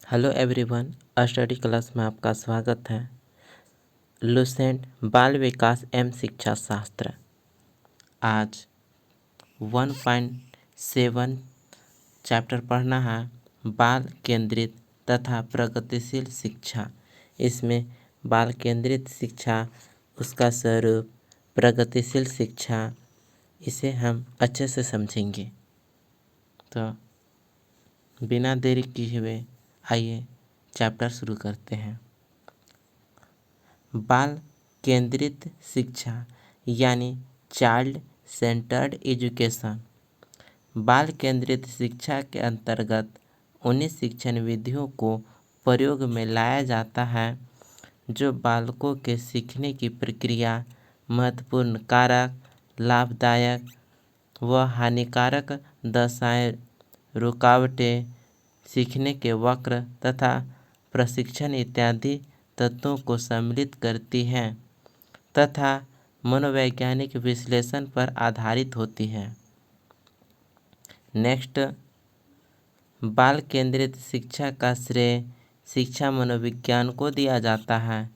Hello everyone, study class में आपका स्वागत है। लुसेंट बाल विकास एवं शिक्षा शास्त्र आज 1.7 चैप्टर पढ़ना है। बाल केंद्रित तथा प्रगतिशील शिक्षा। इसमें बाल केंद्रित शिक्षा, उसका स्वरूप, प्रगतिशील शिक्षा, इसे हम अच्छे से समझेंगे। तो बिना देरी किए हुए आइए चैप्टर शुरू करते हैं। बाल केंद्रित शिक्षा यानी चाइल्ड सेंटर्ड एजुकेशन। बाल केंद्रित शिक्षा के अंतर्गत उन्हीं शिक्षण विधियों को प्रयोग में लाया जाता है जो बालकों के सीखने की प्रक्रिया, महत्वपूर्ण कारक, लाभदायक व हानिकारक दशाएं, रुकावटें, सीखने के वक्र तथा प्रशिक्षण इत्यादि तत्वों को सम्मिलित करती हैं तथा मनोवैज्ञानिक विश्लेषण पर आधारित होती है। नेक्स्ट, बाल केंद्रित शिक्षा का श्रेय शिक्षा मनोविज्ञान को दिया जाता है,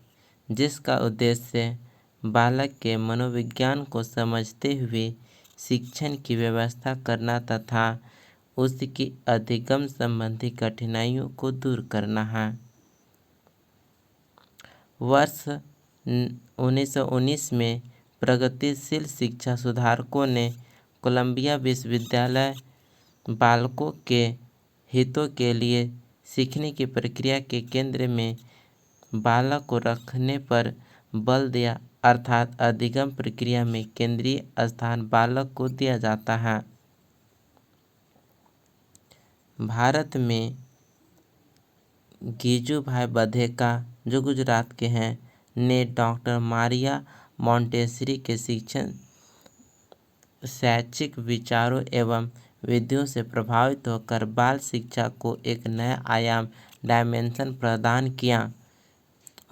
जिसका उद्देश्य बालक के मनोविज्ञान को समझते हुए शिक्षण की व्यवस्था करना तथा उसकी अधिगम संबंधी कठिनाइयों को दूर करना है। वर्ष 1919 में प्रगतिशील शिक्षा सुधारकों ने कोलंबिया विश्वविद्यालय बालकों के हितों के लिए सीखने की प्रक्रिया के केंद्र में बालक को रखने पर बल दिया, अर्थात अधिगम प्रक्रिया में केंद्रीय स्थान बालक को दिया जाता है। भारत में गिजुभाई बधेका, जो गुजरात के हैं, ने डॉक्टर मारिया मॉन्टेसरी के शिक्षण शैक्षिक विचारों एवं विधियों से प्रभावित होकर बाल शिक्षा को एक नया आयाम डायमेंशन प्रदान किया।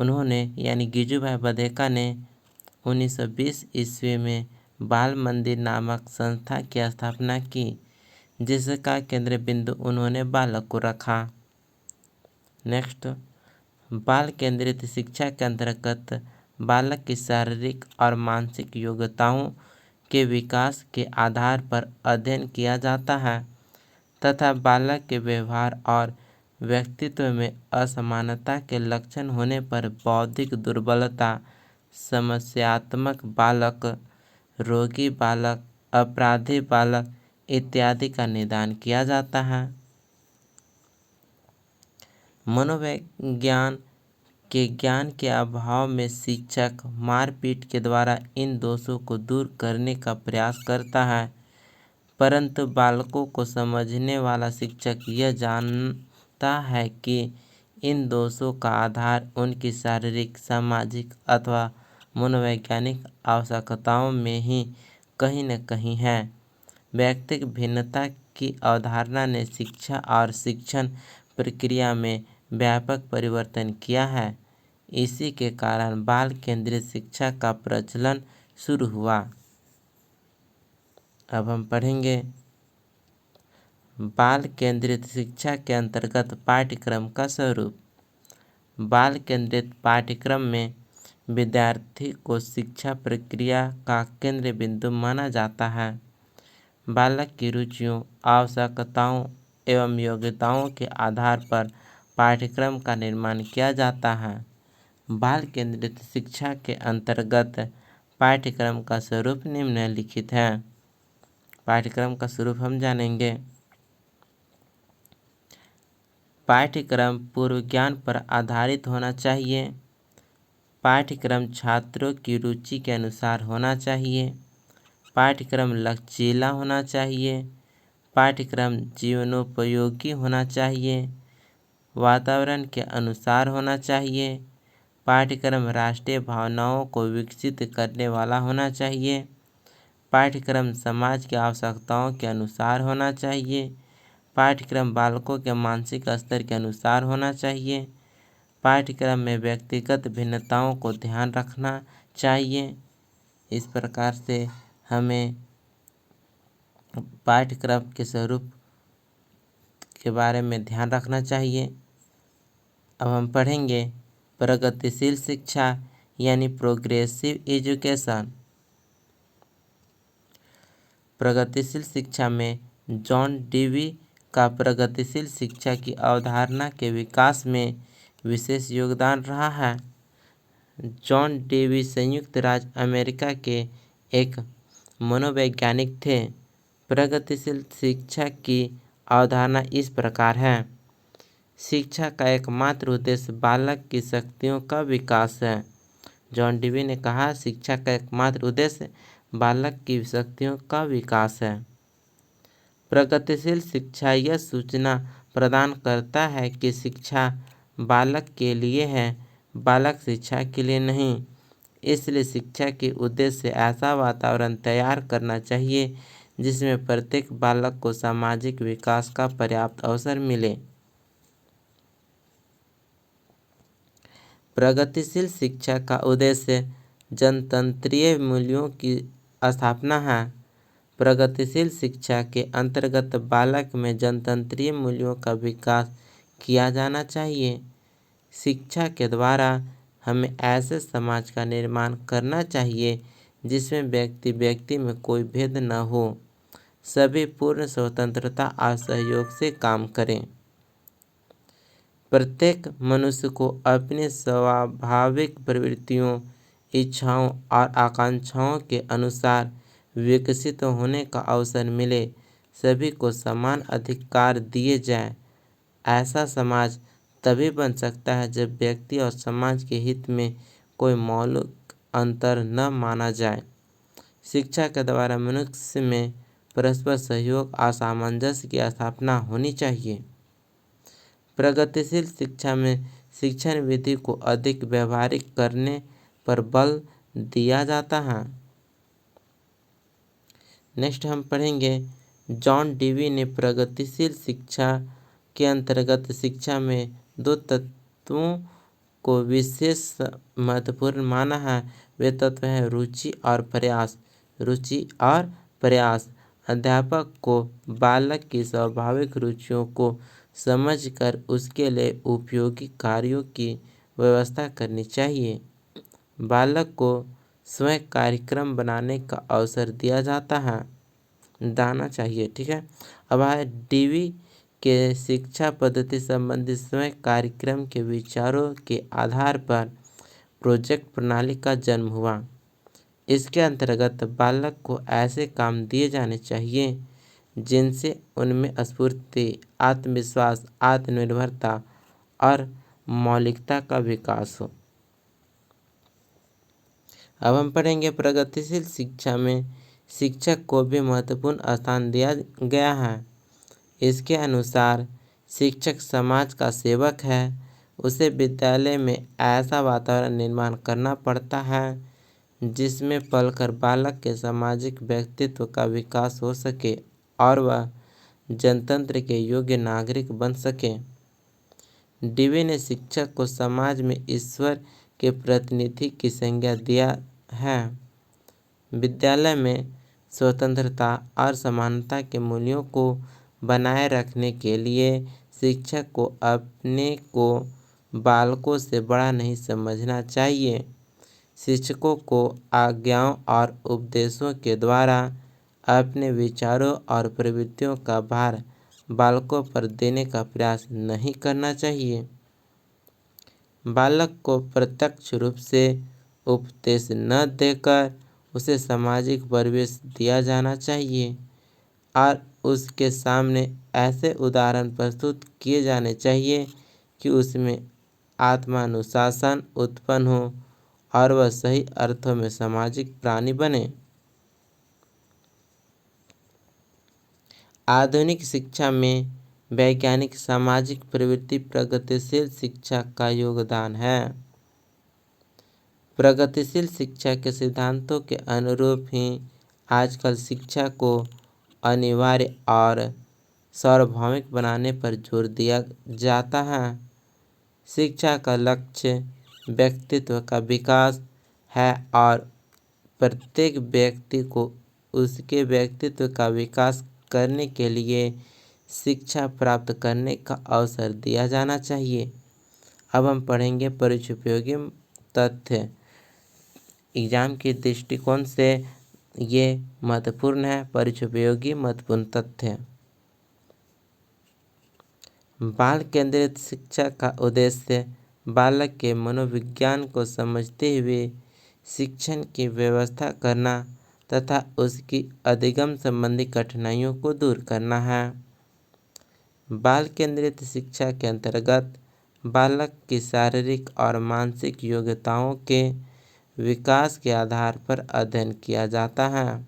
उन्होंने यानी गिजुभाई बधेका ने 1920 ईस्वी में बाल मंदिर नामक संस्था की स्थापना की, जिसका केंद्र बिंदु उन्होंने बालक को रखा। नेक्स्ट, बाल केंद्रित शिक्षा के अंतर्गत बालक की शारीरिक और मानसिक योग्यताओं के विकास के आधार पर अध्ययन किया जाता है तथा बालक के व्यवहार और व्यक्तित्व में असमानता के लक्षण होने पर बौद्धिक दुर्बलता, समस्यात्मक बालक, रोगी बालक, अपराधी बालक इत्यादि का निदान किया जाता है। मनोविज्ञान के ज्ञान के अभाव में शिक्षक मारपीट के द्वारा इन दोषों को दूर करने का प्रयास करता है, परंतु बालकों को समझने वाला शिक्षक यह जानता है कि इन दोषों का आधार उनकी शारीरिक, सामाजिक अथवा मनोवैज्ञानिक आवश्यकताओं में ही कहीं न कहीं है। व्यक्तिगत भिन्नता की अवधारणा ने शिक्षा और शिक्षण प्रक्रिया में व्यापक परिवर्तन किया है। इसी के कारण बाल केंद्रित शिक्षा का प्रचलन शुरू हुआ। अब हम पढ़ेंगे बाल केंद्रित शिक्षा के अंतर्गत पाठ्यक्रम का स्वरूप। बाल केंद्रित पाठ्यक्रम में विद्यार्थी को शिक्षा प्रक्रिया का केंद्र बिंदु माना जाता है। बालक की रुचियों, आवश्यकताओं एवं योग्यताओं के आधार पर पाठ्यक्रम का निर्माण किया जाता है। बाल केंद्रित शिक्षा के अंतर्गत पाठ्यक्रम का स्वरूप निम्नलिखित है। पाठ्यक्रम का स्वरूप हम जानेंगे। पाठ्यक्रम पूर्व ज्ञान पर आधारित होना चाहिए। पाठ्यक्रम छात्रों की रुचि के अनुसार होना चाहिए। पाठ्यक्रम लचीला होना चाहिए। पाठ्यक्रम जीवनोपयोगी होना चाहिए। वातावरण के अनुसार होना चाहिए। पाठ्यक्रम राष्ट्रीय भावनाओं को विकसित करने वाला होना चाहिए। पाठ्यक्रम समाज की आवश्यकताओं के अनुसार होना चाहिए। पाठ्यक्रम बालकों के मानसिक स्तर के अनुसार होना चाहिए। पाठ्यक्रम में व्यक्तिगत भिन्नताओं को ध्यान रखना चाहिए। इस प्रकार से हमें पाठ्यक्रम के स्वरूप के बारे में ध्यान रखना चाहिए। अब हम पढ़ेंगे प्रगतिशील शिक्षा यानी प्रोग्रेसिव एजुकेशन। प्रगतिशील शिक्षा में जॉन डेवी का प्रगतिशील शिक्षा की अवधारणा के विकास में विशेष योगदान रहा है। जॉन डेवी संयुक्त राज्य अमेरिका के एक मनोवैज्ञानिक थे। प्रगतिशील शिक्षा की अवधारणा इस प्रकार है। शिक्षा का एकमात्र उद्देश्य बालक की शक्तियों का विकास है। जॉन डेवी ने कहा, शिक्षा का एकमात्र उद्देश्य बालक की शक्तियों का विकास है। प्रगतिशील शिक्षा यह सूचना प्रदान करता है कि शिक्षा बालक के लिए है, बालक शिक्षा के लिए नहीं। इसलिए शिक्षा के उद्देश्य से ऐसा वातावरण तैयार करना चाहिए जिसमें प्रत्येक बालक को सामाजिक विकास का पर्याप्त अवसर मिले। प्रगतिशील शिक्षा का उद्देश्य जनतंत्रीय मूल्यों की स्थापना है। प्रगतिशील शिक्षा के अंतर्गत बालक में जनतंत्रीय मूल्यों का विकास किया जाना चाहिए। शिक्षा के द्वारा हमें ऐसे समाज का निर्माण करना चाहिए जिसमें व्यक्ति व्यक्ति में कोई भेद न हो, सभी पूर्ण स्वतंत्रता और सहयोग से काम करें। प्रत्येक मनुष्य को अपनी स्वाभाविक प्रवृत्तियों, इच्छाओं और आकांक्षाओं के अनुसार विकसित होने का अवसर मिले, सभी को समान अधिकार दिए जाएं। ऐसा समाज तभी बन सकता है जब व्यक्ति और समाज के हित में कोई मौलिक अंतर न माना जाए। शिक्षा के द्वारा मनुष्य में परस्पर सहयोग और सामंजस्य की स्थापना होनी चाहिए। प्रगतिशील शिक्षा में शिक्षण विधि को अधिक व्यवहारिक करने पर बल दिया जाता है। नेक्स्ट हम पढ़ेंगे, जॉन डेवी ने प्रगतिशील शिक्षा के अंतर्गत शिक्षा में दो तत्वों को विशेष महत्वपूर्ण माना है। वे तत्व हैं रुचि और प्रयास। रुचि और प्रयास। अध्यापक को बालक की स्वाभाविक रुचियों को समझकर उसके लिए उपयोगी कार्यों की व्यवस्था करनी चाहिए। बालक को स्वयं कार्यक्रम बनाने का अवसर दाना चाहिए। ठीक है। अब है डेवी के शिक्षा पद्धति संबंधी स्वयं कार्यक्रम के विचारों के आधार पर प्रोजेक्ट प्रणाली का जन्म हुआ। इसके अंतर्गत बालक को ऐसे काम दिए जाने चाहिए जिनसे उनमें स्फूर्ति, आत्मविश्वास, आत्मनिर्भरता और मौलिकता का विकास हो। अब हम पढ़ेंगे प्रगतिशील शिक्षा में शिक्षक को भी महत्वपूर्ण स्थान दिया गया है। इसके अनुसार शिक्षक समाज का सेवक है। उसे विद्यालय में ऐसा वातावरण निर्माण करना पड़ता है जिसमें पलकर बालक के सामाजिक व्यक्तित्व का विकास हो सके और वह जनतंत्र के योग्य नागरिक बन सके। डेवी ने शिक्षक को समाज में ईश्वर के प्रतिनिधि की संज्ञा दिया है। विद्यालय में स्वतंत्रता और समानता के मूल्यों को बनाए रखने के लिए शिक्षक को अपने को बालकों से बड़ा नहीं समझना चाहिए। शिक्षकों को आज्ञाओं और उपदेशों के द्वारा अपने विचारों और प्रवृत्तियों का भार बालकों पर देने का प्रयास नहीं करना चाहिए। बालक को प्रत्यक्ष रूप से उपदेश न देकर उसे सामाजिक परिवेश दिया जाना चाहिए और उसके सामने ऐसे उदाहरण प्रस्तुत किए जाने चाहिए कि उसमें आत्मानुशासन उत्पन्न हो और वह सही अर्थों में सामाजिक प्राणी बने। आधुनिक शिक्षा में वैज्ञानिक सामाजिक प्रवृत्ति प्रगतिशील शिक्षा का योगदान है। प्रगतिशील शिक्षा के सिद्धांतों के अनुरूप ही आजकल शिक्षा को अनिवार्य और सार्वभौमिक बनाने पर जोर दिया जाता है। शिक्षा का लक्ष्य व्यक्तित्व का विकास है और प्रत्येक व्यक्ति को उसके व्यक्तित्व का विकास करने के लिए शिक्षा प्राप्त करने का अवसर दिया जाना चाहिए। अब हम पढ़ेंगे परिचयोपयोगी तथ्य। एग्जाम के दृष्टिकोण से ये महत्वपूर्ण है। परिचयोपयोगी महत्वपूर्ण तथ्य। बाल केंद्रित शिक्षा का उद्देश्य बालक के मनोविज्ञान को समझते हुए शिक्षण की व्यवस्था करना तथा उसकी अधिगम संबंधी कठिनाइयों को दूर करना है। बाल केंद्रित शिक्षा के अंतर्गत बालक की शारीरिक और मानसिक योग्यताओं के विकास के आधार पर अध्ययन किया जाता है।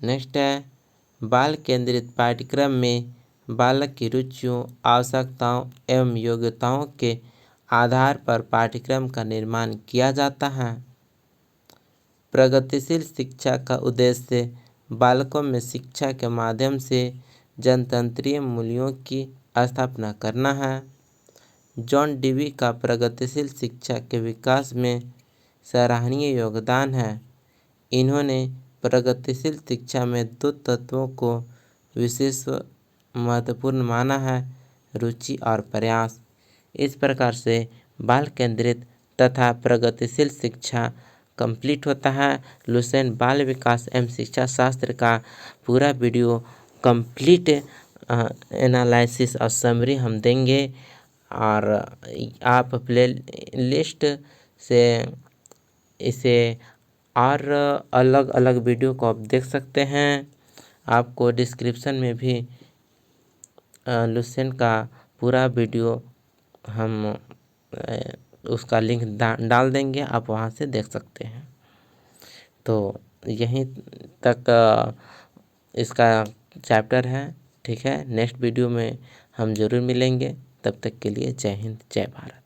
नेक्स्ट है, बाल केंद्रित पाठ्यक्रम में बालक की रुचियों, आवश्यकताओं एवं योग्यताओं के आधार पर पाठ्यक्रम का निर्माण किया जाता है। प्रगतिशील शिक्षा का उद्देश्य बालकों में शिक्षा के माध्यम से जनतंत्रीय मूल्यों की स्थापना करना है। जॉन डीवी का प्रगतिशील शिक्षा के विकास में सराहनीय योगदान है। इन्होंने प्रगतिशील शिक्षा में दो तत्वों को विशेष महत्वपूर्ण माना है, रुचि और प्रयास। इस प्रकार से बाल केंद्रित तथा प्रगतिशील शिक्षा कंप्लीट होता है। लुसेंट बाल विकास एवं शिक्षा शास्त्र का पूरा वीडियो कंप्लीट एनालिसिस और समरी हम देंगे और आप प्ले लिस्ट से इसे और अलग अलग वीडियो को आप देख सकते हैं। आपको डिस्क्रिप्शन में भी लुसेंट का पूरा वीडियो हम उसका लिंक डाल देंगे, आप वहां से देख सकते हैं। तो यहीं तक इसका चैप्टर है। ठीक है, नेक्स्ट वीडियो में हम ज़रूर मिलेंगे। तब तक के लिए जय हिंद, जय भारत।